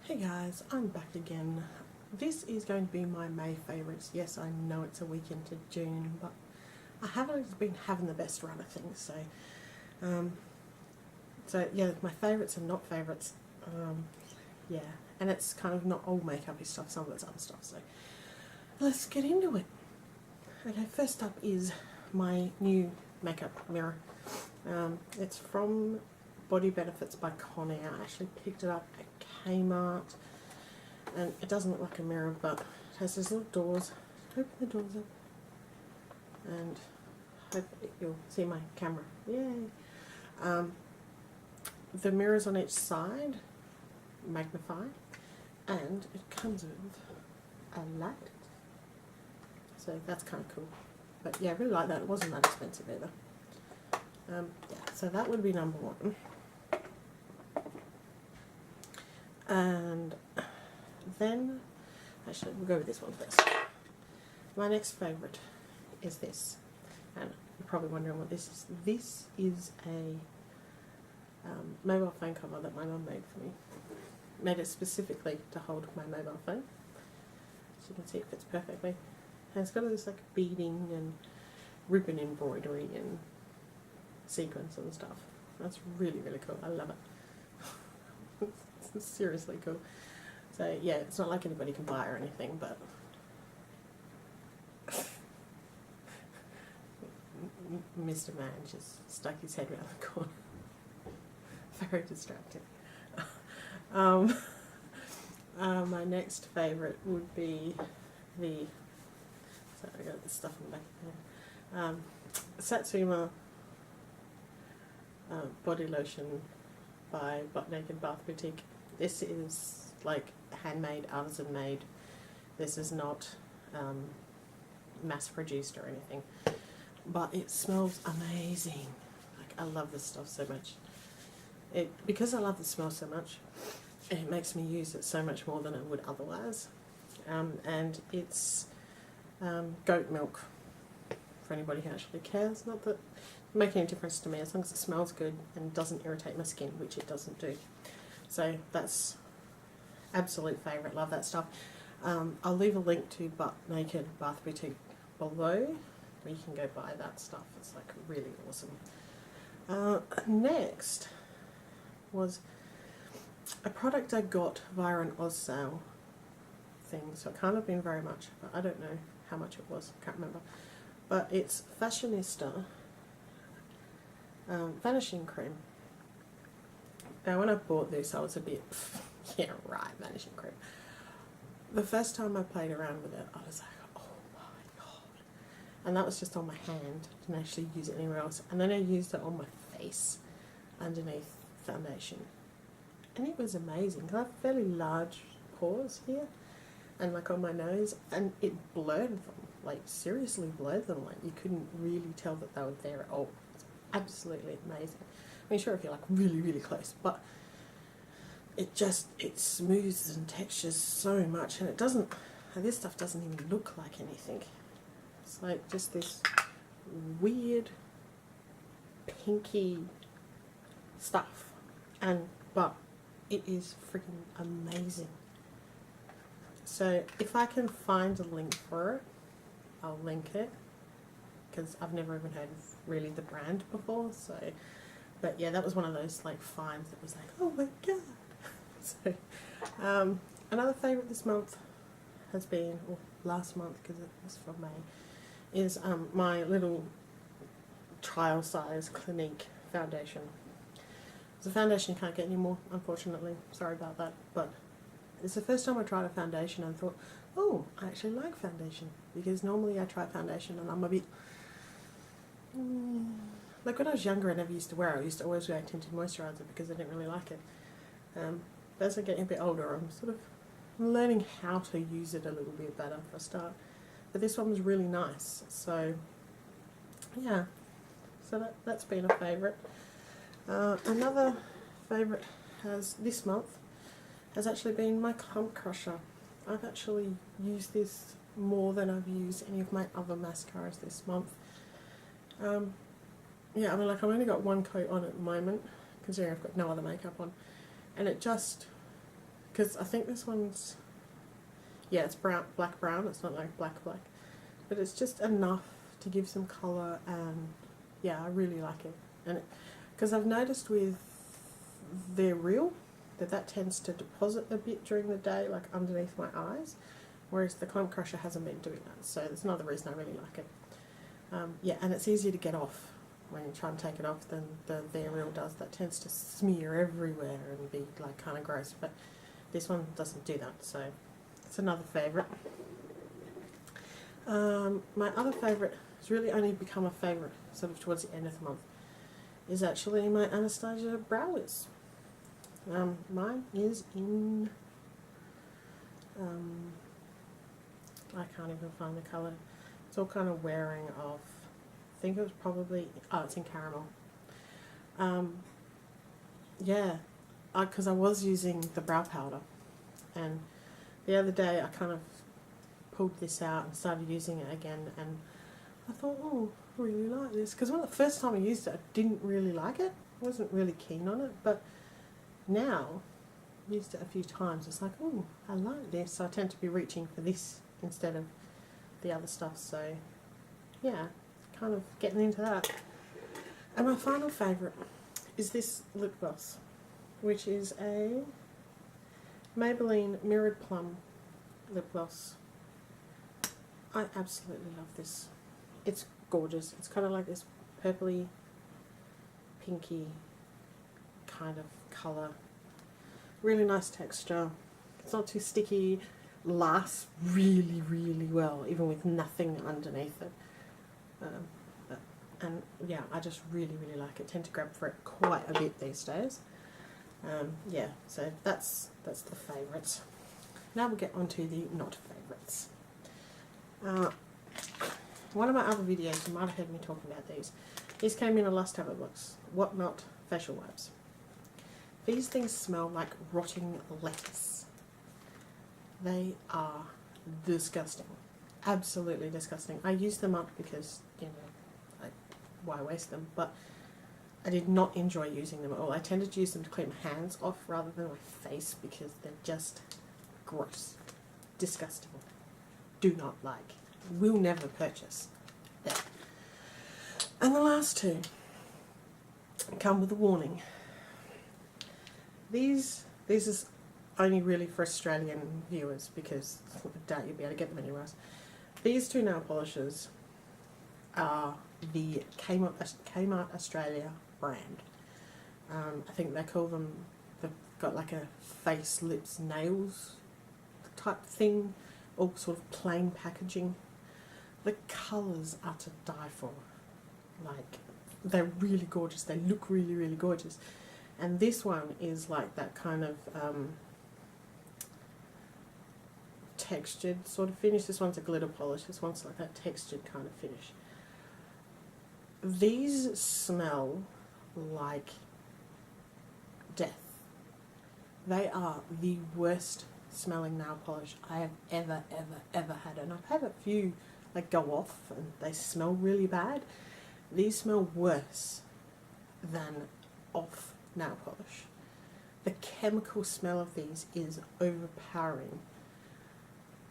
Hey guys, I'm back again. This is going to be my May favourites. Yes, I know it's a week into June, but I haven't been having the best run of things. Um, so yeah, my favourites are not favourites. Yeah, and it's kind of not all makeup-y stuff. Some of it's other stuff. So let's get into it. Okay, first up is my new makeup mirror. It's from Body Benefits by Conair. I actually picked it up at Kmart, and it doesn't look like a mirror, but it has these little doors. Open the doors up, and hope you'll see my camera. Yay! The mirrors on each side magnify, and it comes with a light. So that's kind of cool. But yeah, I really like that. It wasn't that expensive either. Yeah, so that would be number one. And then, actually, we'll go with this one first. My next favourite is this. And you're probably wondering what this is. This is a mobile phone cover that my mum made for me. Made it specifically to hold my mobile phone. So you can see it fits perfectly. And it's got all this like beading and ribbon embroidery and sequins and stuff. That's really, really cool. I love it. It's seriously cool. So yeah, it's not like anybody can buy it or anything, but Mr. Man just stuck his head around the corner. Very distracting. My next favourite would be the, sorry, I got this stuff on the back of Satsuma body lotion by Butt Naked Bath Boutique. This is like handmade, artisan made. This is not mass produced or anything, but it smells amazing. Like, I love this stuff so much. Because I love the smell so much, it makes me use it so much more than I would otherwise. And it's goat milk, for anybody who actually cares. Not that it makes any difference to me, as long as it smells good and doesn't irritate my skin, which it doesn't do. So that's absolute favourite. Love that stuff. I'll leave a link to Butt Naked Bath Boutique below, where you can go buy that stuff. It's like really awesome. Next was a product I got via an Oz sale thing, so it can't have been very much, but I don't know how much it was, can't remember. But it's Fashionista Vanishing Cream. Now when I bought this I was a bit, yeah right, vanishing cream. The first time I played around with it I was like, oh my god. And that was just on my hand, didn't actually use it anywhere else. And then I used it on my face underneath foundation. And it was amazing, because I have fairly large pores here and like on my nose, and it blurred them, like seriously blurred them, like you couldn't really tell that they were there at all. It's absolutely amazing. I mean, sure, if you're like really, really close, but it smooths and textures so much, and it doesn't, this stuff doesn't even look like anything. It's like just this weird pinky stuff, but it is freaking amazing. So if I can find a link for it, I'll link it, because I've never even heard of really the brand before. So, but yeah, that was one of those like finds that was like, oh my god. So another favourite this month has been, or last month because it was from May, is my little trial size Clinique foundation. The foundation can't get any more, unfortunately. Sorry about that, but it's the first time I tried a foundation and thought, oh, I actually like foundation, because normally I try foundation and I'm a bit like when I was younger I never used to wear it. I used to always wear tinted moisturiser because I didn't really like it. But as I'm getting a bit older, I'm sort of learning how to use it a little bit better for a start. But this one was really nice, so yeah, so that's been a favourite. Another favourite this month has actually been my Clump Crusher. I've actually used this more than I've used any of my other mascaras this month. Yeah, I mean, like, I've only got one coat on at the moment, considering I've got no other makeup on, and it just because I think this one's, yeah, it's brown, black brown, it's not like black black, but it's just enough to give some colour, and yeah, I really like it. And because I've noticed with their reel that tends to deposit a bit during the day, like underneath my eyes, whereas the Clump Crusher hasn't been doing that, so that's another reason I really like it. Yeah, and it's easier to get off when you try and take it off than their reel does. That tends to smear everywhere and be like kind of gross, but this one doesn't do that, so it's another favourite. My other favourite has really only become a favourite sort of towards the end of the month, is actually my Anastasia Brow Wiz. Mine is in, I can't even find the colour. It's all kind of wearing off. I think it was probably, oh, it's in caramel. Yeah, because I was using the brow powder, and the other day I kind of pulled this out and started using it again, and I thought, oh, I really like this. Because when the first time I used it, I didn't really like it. I wasn't really keen on it, but now, I've used it a few times, it's like, oh, I like this, so I tend to be reaching for this instead of the other stuff, so yeah, kind of getting into that. And my final favourite is this lip gloss, which is a Maybelline Mirrored Plum lip gloss. I absolutely love this. It's gorgeous. It's kind of like this purpley, pinky kind of colour. Really nice texture. It's not too sticky. Lasts really, really well, even with nothing underneath it. And yeah, I just really, really like it. Tend to grab for it quite a bit these days. Yeah, so that's the favourites. Now we'll get on to the not favourites. One of my other videos, you might have heard me talking about these. These came in a Lust Tablet box. What Not facial wipes. These things smell like rotting lettuce. They are disgusting. Absolutely disgusting. I use them up because, you know, why waste them? But I did not enjoy using them at all. I tended to use them to clean my hands off rather than my face because they're just gross. Disgusting. Do not like. Will never purchase them. And the last two come with a warning. These is only really for Australian viewers because I doubt you'll be able to get them anywhere else. These two nail polishes are the Kmart Australia brand. I think they call them, they've got like a face, lips, nails type thing, all sort of plain packaging. The colours are to die for. Like, they're really gorgeous. They look really, really gorgeous. And this one is like that kind of textured sort of finish. This one's a glitter polish. This one's like that textured kind of finish. These smell like death. They are the worst smelling nail polish I have ever had. And I've had a few like go off and they smell really bad. These smell worse than off nail polish. The chemical smell of these is overpowering.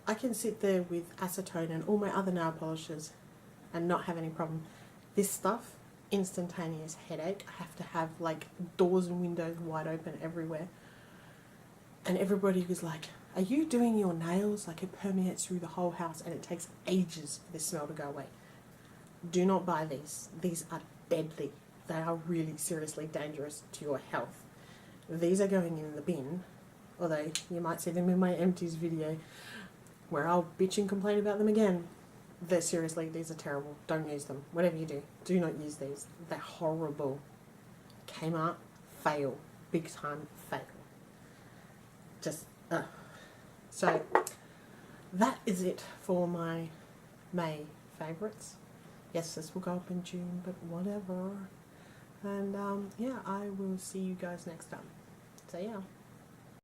I can sit there with acetone and all my other nail polishes and not have any problem. This stuff, instantaneous headache. I have to have like doors and windows wide open everywhere. And everybody was like, are you doing your nails? Like, it permeates through the whole house and it takes ages for this smell to go away. Do not buy these. These are deadly. They are really seriously dangerous to your health. These are going in the bin, although you might see them in my empties video where I'll bitch and complain about them again. They're seriously, these are terrible. Don't use them. Whatever you do, do not use these. They're horrible. Kmart, fail. Big time fail. Just, So, that is it for my May favourites. Yes, this will go up in June, but whatever. And yeah, I will see you guys next time. So yeah.